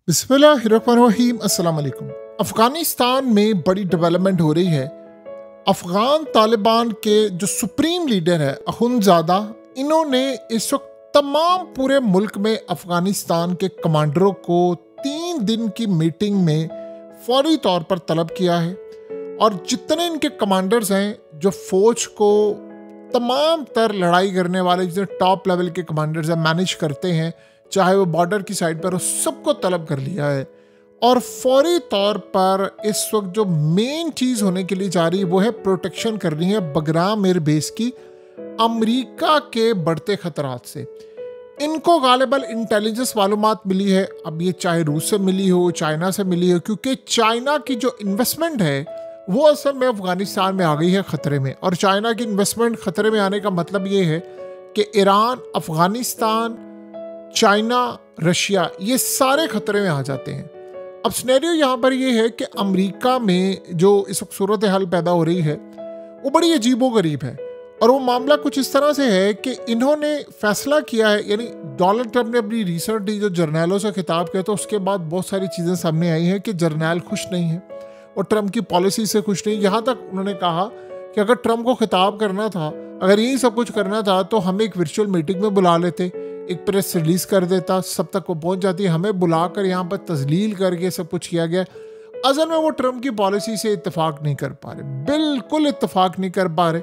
बिस्मिल्लाहिर्रहमानिर्रहीम। अस्सलाम वालेकुम। अफ़गानिस्तान में बड़ी डेवलपमेंट हो रही है। अफ़गान तालिबान के जो सुप्रीम लीडर है अखुंज़ादा, इन्होंने इस वक्त तमाम पूरे मुल्क में अफ़गानिस्तान के कमांडरों को 3 दिन की मीटिंग में फौरी तौर पर तलब किया है। और जितने इनके कमांडर्स हैं जो फ़ौज को तमाम तर लड़ाई करने वाले जितने टॉप लेवल के कमांडर्स हैं मैनेज करते हैं, चाहे वो बॉर्डर की साइड पर हो, सबको तलब कर लिया है। और फौरी तौर पर इस वक्त जो मेन चीज़ होने के लिए जा रही है वो है प्रोटेक्शन करनी है बगराम एयर बेस की अमेरिका के बढ़ते खतरात से। इनको गालिबन इंटेलिजेंस मालूमात मिली है, अब ये चाहे रूस से मिली हो, चाइना से मिली हो, क्योंकि चाइना की जो इन्वेस्टमेंट है वो असल में अफगानिस्तान में आ गई है ख़तरे में। और चाइना की इन्वेस्टमेंट ख़तरे में आने का मतलब ये है कि ईरान, अफगानिस्तान, चाइना, रशिया, ये सारे खतरे में आ जाते हैं। अब सिनेरियो यहाँ पर ये है कि अमेरिका में जो इस वक्त सूरत हाल पैदा हो रही है वो बड़ी अजीबोगरीब है। और वो मामला कुछ इस तरह से है कि इन्होंने फैसला किया है, यानी डोनाल्ड ट्रंप ने अपनी रिसेंटली जो जर्नैलों से खिताब किया तो उसके बाद बहुत सारी चीज़ें सामने आई हैं कि जर्नैल खुश नहीं है और ट्रंप की पॉलिसी से खुश नहीं। यहाँ तक उन्होंने कहा कि अगर ट्रंप को खिताब करना था, अगर यही सब कुछ करना था तो हमें एक वर्चुअल मीटिंग में बुला लेते, एक प्रेस रिलीज कर देता, सब तक वो पहुंच जाती। हमें बुलाकर यहाँ पर तजलील करके सब कुछ किया गया। असल में वो ट्रंप की पॉलिसी से इत्तेफाक नहीं कर पा रहे, बिल्कुल इत्तेफाक नहीं कर पा रहे।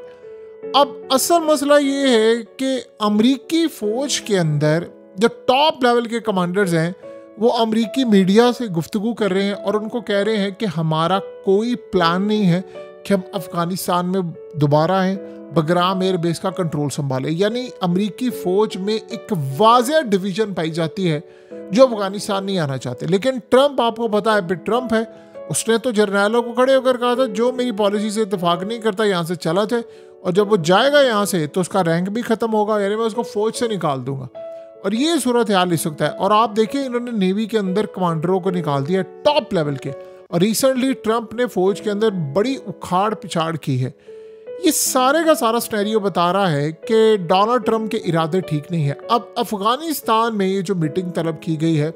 अब असल मसला ये है कि अमरीकी फ़ौज के अंदर जो टॉप लेवल के कमांडर्स हैं वो अमरीकी मीडिया से गुफ्तगू कर रहे हैं और उनको कह रहे हैं कि हमारा कोई प्लान नहीं है कि हम अफ़गानिस्तान में दोबारा आएँ, बगराम एयर बेस का कंट्रोल संभाले। यानी अमरीकी फ़ौज में एक वाज़ेह डिवीज़न पाई जाती है जो अफ़गानिस्तान नहीं आना चाहते। लेकिन ट्रंप, आपको पता है फिर ट्रंप है, उसने तो जर्नैलों को खड़े होकर कहा था जो मेरी पॉलिसी से इत्तेफाक नहीं करता यहाँ से चला जाए, और जब वो जाएगा यहाँ से तो उसका रैंक भी ख़त्म होगा, यानी मैं उसको फ़ौज से निकाल दूंगा। और ये सूरत हाल हो सकता है। और आप देखिए इन्होंने नेवी के अंदर कमांडरों को निकाल दिया टॉप लेवल के, और रिसेंटली ट्रंप ने फ़ौज के अंदर बड़ी उखाड़ पिछाड़ की है। ये सारे का सारा स्नैरियो बता रहा है कि डोनाल्ड ट्रंप के इरादे ठीक नहीं है। अब अफ़गानिस्तान में ये जो मीटिंग तलब की गई है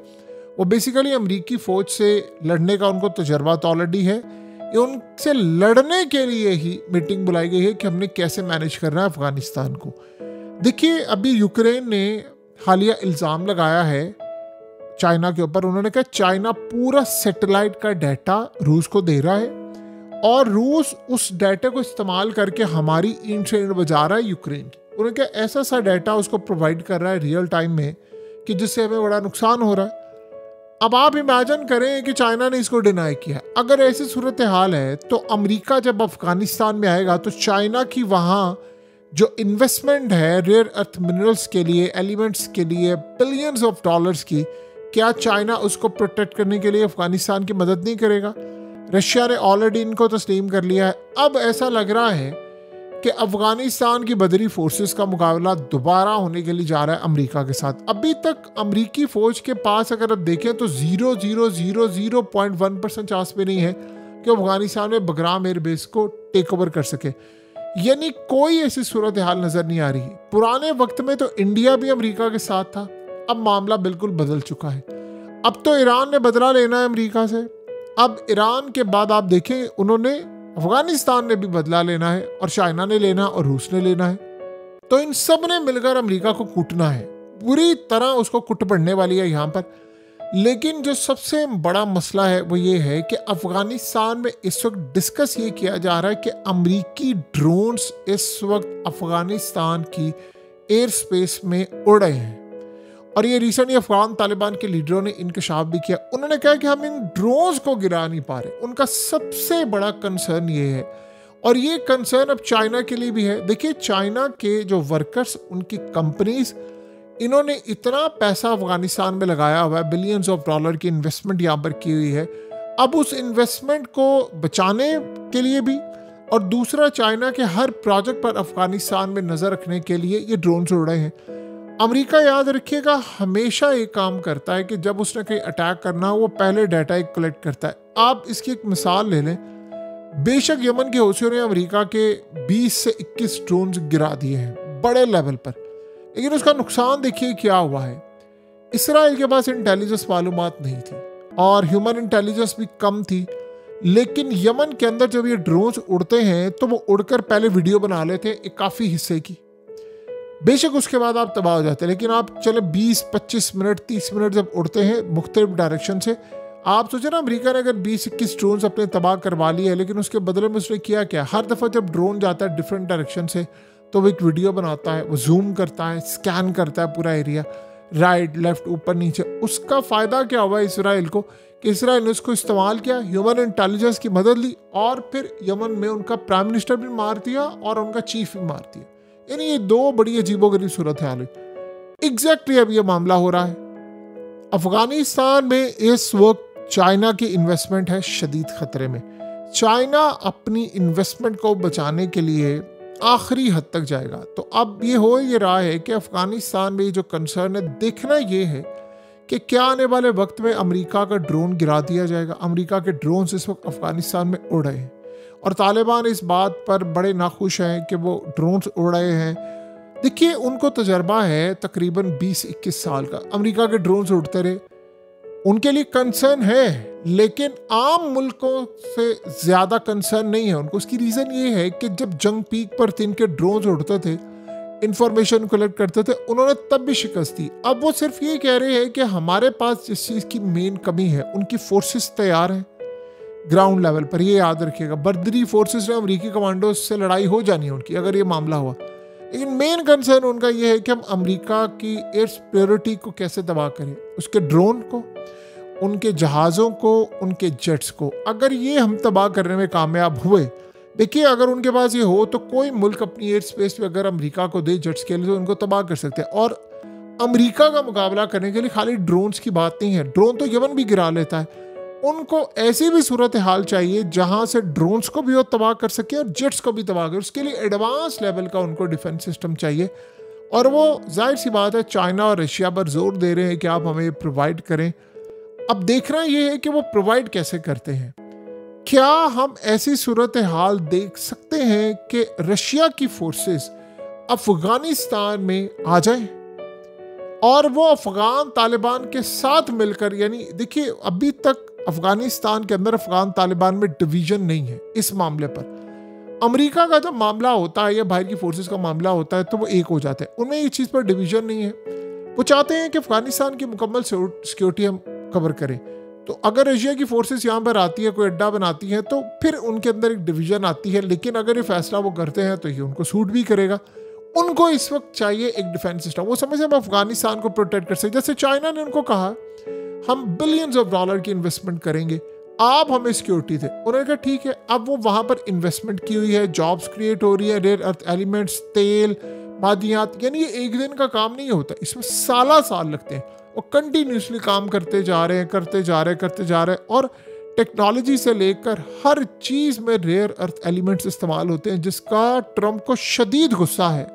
वो बेसिकली अमरीकी फ़ौज से लड़ने का उनको तजर्बा तो ऑलरेडी है, ये उनसे लड़ने के लिए ही मीटिंग बुलाई गई है कि हमने कैसे मैनेज करना है अफ़गानिस्तान को। देखिए अभी यूक्रेन ने हालिया इल्ज़ाम लगाया है चाइना के ऊपर। उन्होंने कहा चाइना पूरा सैटेलाइट का डाटा रूस को दे रहा है और रूस उस डाटा को इस्तेमाल करके हमारी ईंट से ईंट बजा रहा है यूक्रेन की। उन्होंने कहा ऐसा सा डाटा उसको प्रोवाइड कर रहा है रियल टाइम में कि जिससे हमें बड़ा नुकसान हो रहा है। अब आप इमेजिन करें कि चाइना ने इसको डिनाई किया। अगर ऐसी सूरत हाल है तो अमेरिका जब अफगानिस्तान में आएगा तो चाइना की वहाँ जो इन्वेस्टमेंट है रेयर अर्थ मिनरल्स के लिए, एलिमेंट्स के लिए, बिलियंस ऑफ डॉलर्स की, क्या चाइना उसको प्रोटेक्ट करने के लिए अफगानिस्तान की मदद नहीं करेगा? रशिया ने ऑलरेडी इनको तस्लीम कर लिया है। अब ऐसा लग रहा है कि अफगानिस्तान की बदरी फोर्सेस का मुकाबला दोबारा होने के लिए जा रहा है अमेरिका के साथ। अभी तक अमेरिकी फ़ौज के पास अगर आप देखें तो 0.1% चांस भी नहीं है कि अफगानिस्तान में बगराम एयर बेस को टेक ओवर कर सके। यानी कोई ऐसी सूरत हाल नज़र नहीं आ रही। पुराने वक्त में तो इंडिया भी अमेरिका के साथ था, अब मामला बिल्कुल बदल चुका है। अब तो ईरान ने बदला लेना है अमेरिका से। अब ईरान के बाद आप देखें उन्होंने अफगानिस्तान ने भी बदला लेना है, और चाइना ने लेना और रूस ने लेना है। तो इन सब ने मिलकर अमेरिका को कूटना है, पूरी तरह उसको कुट पड़ने वाली है यहाँ पर। लेकिन जो सबसे बड़ा मसला है वो ये है कि अफगानिस्तान में इस वक्त डिस्कस ये किया जा रहा है कि अमेरिकी ड्रोन्स इस वक्त अफगानिस्तान की एयर स्पेस में उड़ रहे हैं। और ये रिसेंटली अफगान तालिबान के लीडरों ने इंकशाफ भी किया। उन्होंने कहा कि हम इन ड्रोन्स को गिरा नहीं पा रहे। उनका सबसे बड़ा कंसर्न ये है, और ये कंसर्न अब चाइना के लिए भी है। देखिए चाइना के जो वर्कर्स, उनकी कंपनीज, इन्होंने इतना पैसा अफगानिस्तान में लगाया हुआ है, बिलियंस ऑफ डॉलर की इन्वेस्टमेंट यहाँ पर की हुई है। अब उस इन्वेस्टमेंट को बचाने के लिए भी, और दूसरा चाइना के हर प्रोजेक्ट पर अफगानिस्तान में नज़र रखने के लिए ये ड्रोन्स उड़ रहे हैं। अमेरिका याद रखिएगा हमेशा एक काम करता है कि जब उसने कहीं अटैक करना हो वो पहले डाटा एक कलेक्ट करता है। आप इसकी एक मिसाल ले लें, बेशक यमन के हौसियों ने अमेरिका के 20 से 21 ड्रोन्स गिरा दिए हैं बड़े लेवल पर, लेकिन उसका नुकसान देखिए क्या हुआ है। इसराइल के पास इंटेलिजेंस मालूमात नहीं थी, और ह्यूमन इंटेलिजेंस भी कम थी। लेकिन यमन के अंदर जब ये ड्रोन्स उड़ते हैं तो वो उड़कर पहले वीडियो बना लेते हैं एक काफ़ी हिस्से की, बेशक उसके बाद आप तबाह हो जाते हैं। लेकिन आप चले 20-25 मिनट 30 मिनट जब उड़ते हैं मुख्तलिफ डायरेक्शन से, आप सोचे ना अमेरिका ने अगर 20-21 ड्रोन अपने तबाह करवा लिए है, लेकिन उसके बदले में उसने किया क्या, हर दफ़ा जब ड्रोन जाता है डिफरेंट डायरेक्शन से तो वो एक वीडियो बनाता है, वो जूम करता है, स्कैन करता है पूरा एरिया, राइट लेफ्ट ऊपर नीचे। उसका फ़ायदा क्या हुआ इसराइल को कि इसराइल ने उसको इस्तेमाल किया, ह्यूमन इंटेलिजेंस की मदद ली और फिर यमन में उनका प्राइम मिनिस्टर भी मार दिया और उनका चीफ भी मार दिया। यानी ये दो बड़ी अजीबोगरीब सूरत हाल है। एग्जैक्टली अब ये मामला हो रहा है अफगानिस्तान में। इस वक्त चाइना की इन्वेस्टमेंट है शदीद खतरे में। चाइना अपनी इन्वेस्टमेंट को बचाने के लिए आखिरी हद तक जाएगा। तो अब ये रहा है कि अफगानिस्तान में जो कंसर्न है, देखना ये है कि क्या आने वाले वक्त में अमेरिका का ड्रोन गिरा दिया जाएगा। अमेरिका के ड्रोन इस वक्त अफगानिस्तान में उड़ रहे हैं और तालिबान इस बात पर बड़े नाखुश हैं कि वो ड्रोन्स उड़ रहे हैं। देखिए उनको तजर्बा है तकरीबन 20-21 साल का, अमेरिका के ड्रोन्स उड़ते रहे, उनके लिए कंसर्न है, लेकिन आम मुल्कों से ज़्यादा कंसर्न नहीं है उनको। उसकी रीज़न ये है कि जब जंग पीक पर थे, इनके ड्रोन्स उड़ते थे, इंफॉर्मेशन कलेक्ट करते थे, उन्होंने तब भी शिकस्त दी। अब वो सिर्फ ये कह रहे हैं कि हमारे पास जिस चीज़ की मेन कमी है, उनकी फोर्सेस तैयार हैं ग्राउंड लेवल पर। ये याद रखिएगा, बर्दरी फोर्सेस ने अमरीकी कमांडो से लड़ाई हो जानी है उनकी अगर ये मामला हुआ। लेकिन मेन कंसर्न उनका ये है कि हम अमेरिका की एयर सिक्योरिटी को कैसे तबाह करें, उसके ड्रोन को, उनके जहाज़ों को, उनके जेट्स को। अगर ये हम तबाह करने में कामयाब हुए, देखिए अगर उनके पास ये हो तो कोई मुल्क अपनी एयर स्पेस पे अगर अमेरिका को दे जेट्स के लिए तो उनको तबाह कर सकते हैं। और अमेरिका का मुकाबला करने के लिए खाली ड्रोन्स की बात नहीं है, ड्रोन तो यमन भी गिरा लेता है। उनको ऐसी भी सूरत हाल चाहिए जहां से ड्रोन्स को भी वो तबाह कर सके और जेट्स को भी तबाह कर। उसके लिए एडवांस लेवल का उनको डिफेंस सिस्टम चाहिए और वो जाहिर सी बात है चाइना और रशिया पर जोर दे रहे हैं कि आप हमें प्रोवाइड करें। अब देखना ये है कि वो प्रोवाइड कैसे करते हैं। क्या हम ऐसी सूरत हाल देख सकते हैं कि रशिया की फोर्सेस अफगानिस्तान में आ जाएं और वो अफगान तालिबान के साथ मिलकर, यानी देखिए अभी तक अफगानिस्तान के अंदर अफगान तालिबान में डिवीजन नहीं है इस मामले पर। अमेरिका का जब मामला होता है या बाहर की फोर्सेस का मामला होता है तो वो एक हो जाते हैं, उनमें ये चीज़ पर डिवीजन नहीं है। वो चाहते हैं कि अफगानिस्तान की मुकम्मल सिक्योरिटी हम कवर करें। तो अगर रशिया की फोर्सेस यहाँ पर आती है, कोई अड्डा बनाती है, तो फिर उनके अंदर एक डिवीजन आती है। लेकिन अगर ये फैसला वो करते हैं तो ये उनको सूट भी करेगा। उनको इस वक्त चाहिए एक डिफेंस सिस्टम। वो समझे हम अफगानिस्तान को प्रोटेक्ट कर सकें। जैसे चाइना ने उनको कहा हम बिलियंस ऑफ डॉलर की इन्वेस्टमेंट करेंगे, आप हमें सिक्योरिटी दे। उन्होंने कहा ठीक है। अब वो वहाँ पर इन्वेस्टमेंट की हुई है, जॉब्स क्रिएट हो रही है, रेयर अर्थ एलिमेंट्स, तेल, मादियात, यानी ये एक दिन का काम नहीं होता, इसमें साल लगते हैं। वो कंटिन्यूसली काम करते जा रहे हैं और टेक्नोलॉजी से लेकर हर चीज़ में रेयर अर्थ एलिमेंट्स इस्तेमाल होते हैं, जिसका ट्रंप को शदीद गुस्सा है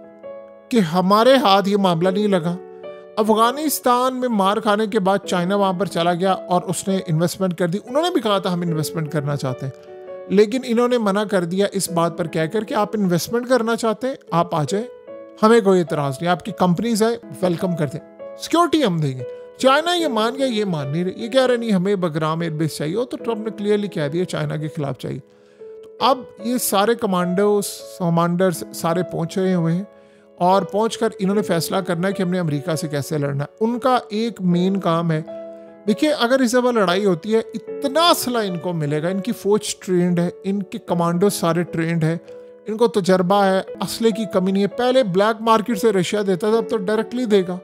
कि हमारे हाथ ये मामला नहीं लगा। अफगानिस्तान में मार खाने के बाद चाइना वहाँ पर चला गया और उसने इन्वेस्टमेंट कर दी। उन्होंने भी कहा था हम इन्वेस्टमेंट करना चाहते हैं, लेकिन इन्होंने मना कर दिया इस बात पर कहकर कि आप इन्वेस्टमेंट करना चाहते हैं आप आ जाए, हमें कोई इतराज़ नहीं, आपकी कंपनीज है वेलकम करते हैं, सिक्योरिटी हम देंगे। चाइना ये मान गया, ये मान नहीं रहे, ये कह रहे नहीं हमें बगराम एयरबेस चाहिए हो। तो ट्रंप ने क्लियरली कह दिया चाइना के खिलाफ चाहिए। तो अब ये सारे कमांडर्स सारे पहुँच रहे हुए हैं और पहुंचकर इन्होंने फैसला करना है कि हमने अमेरिका से कैसे लड़ना है। उनका एक मेन काम है, देखिए अगर इस दफ़ा लड़ाई होती है इतना असला इनको मिलेगा, इनकी फौज ट्रेंड है, इनके कमांडो सारे ट्रेंड है, इनको तजर्बा है, असले की कमी नहीं है। पहले ब्लैक मार्केट से रशिया देता था, अब तो डायरेक्टली देगा।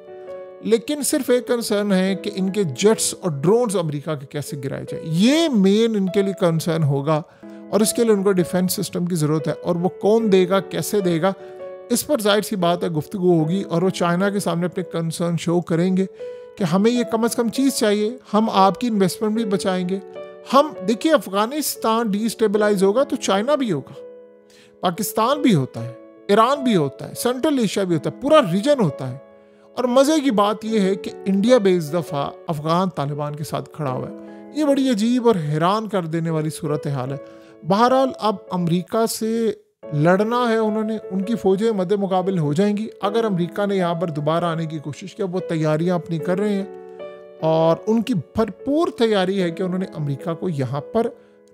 लेकिन सिर्फ एक कंसर्न है कि इनके जेट्स और ड्रोन्स अमेरिका के कैसे गिराए जाए, ये मेन इनके लिए कंसर्न होगा और इसके लिए उनको डिफेंस सिस्टम की ज़रूरत है। और वो कौन देगा, कैसे देगा, इस पर जाहिर सी बात है गुफ्तगू होगी और वो चाइना के सामने अपने कंसर्न शो करेंगे कि हमें ये कम से कम चीज़ चाहिए, हम आपकी इन्वेस्टमेंट भी बचाएंगे। हम देखिए अफगानिस्तान डिस्टेबलाइज होगा तो चाइना भी होगा, पाकिस्तान भी होता है, ईरान भी होता है, सेंट्रल एशिया भी होता है, पूरा रीजन होता है। और मज़े की बात यह है कि इंडिया भी इस दफ़ा अफगान तालिबान के साथ खड़ा हुआ है। ये बड़ी अजीब और हैरान कर देने वाली सूरत हाल है। बहरहाल अब अमेरिका से लड़ना है उन्होंने, उनकी फ़ौजें मद्दे मुकाबिल हो जाएंगी। अगर अमेरिका ने यहाँ पर दोबारा आने की कोशिश की, वो तैयारियाँ अपनी कर रहे हैं, और उनकी भरपूर तैयारी है कि उन्होंने अमेरिका को यहाँ पर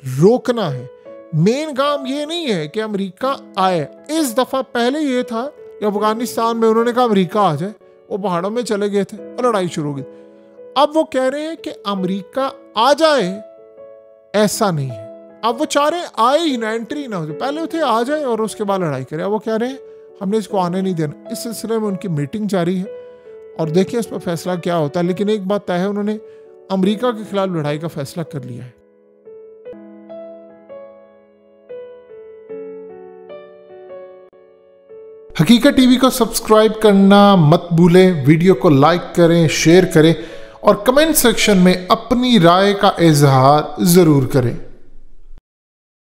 रोकना है। मेन काम ये नहीं है कि अमेरिका आए। इस दफ़ा पहले ये था कि अफगानिस्तान में उन्होंने कहा अमेरिका आ जाए, वो पहाड़ों में चले गए थे और लड़ाई शुरू हो गई। अब वो कह रहे हैं कि अमेरिका आ जाए, ऐसा नहीं है। अब वो चाह रहे हैं आए ही ना, एंट्री ना हो जाए। पहले थे आ जाए और उसके बाद लड़ाई करें। अब वो कह रहे हैं हमने इसको आने नहीं देना। इस सिलसिले में उनकी मीटिंग जारी है और देखिए इस पर फैसला क्या होता है। लेकिन एक बात तय है, उन्होंने अमेरिका के खिलाफ लड़ाई का फैसला कर लिया है। हकीकत टीवी को सब्सक्राइब करना मत भूलें, वीडियो को लाइक करें, शेयर करें और कमेंट सेक्शन में अपनी राय का इजहार जरूर करें।